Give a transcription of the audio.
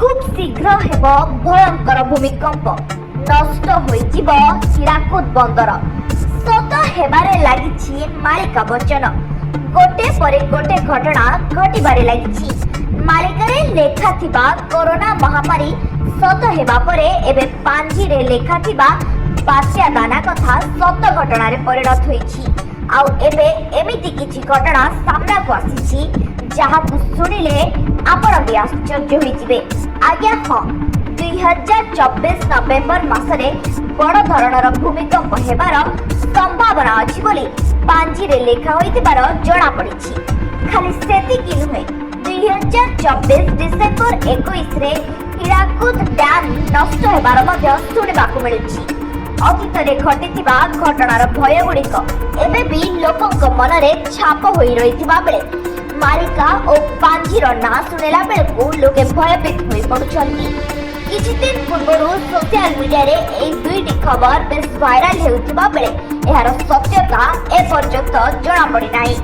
खूब शीघ्र हेब भयंकर भूमिकंप नष्ट होइजिब हीराकुद बंदर सत हेबारे लागिछि मालिका वचन गोटे परे गोटे घटना घटिबारे लागिछि। मालिकारे लेखा थिबा कोरोना महामारी सत हेबा परे एबे पांजीरे लेखा थिबा बात्या दाना कथा सत घटना रे परिणत होइछि। आउ एबे एमिति किछि घटना सामना को आसीछि जहाँ शुणिले आपण भी आश्चर्य होइजिबे। आज्ञा हाँ 2024 नवेम्बर मासरे बड़ धरणर भूमिकंप हेबार संभावना अछि बोली पांजीरे लेखा होइतिबार जणा पड़िछि। खाली सेतिकि नुहे 2024 डिसेंबर 21 रे हीराकुद डैम नष्ट हेबार मध्य शुणिबाकु मिलुछि। अतीतरे घटिथिबा घटनार भय गुड़िक एबे भी लोकंक मनरे छाप होई रहिथिबा बेले मालिका और पांजीर ना शुणिला बेलू लोके भयभीत होई पड़ुछंती। किछि दिन पूर्व सोशल मीडिया रे एई दुईटी खबर बेस वायरल हेउथिबा बेले एहार सत्यता ए पर्यंत जणा पड़ी नाही।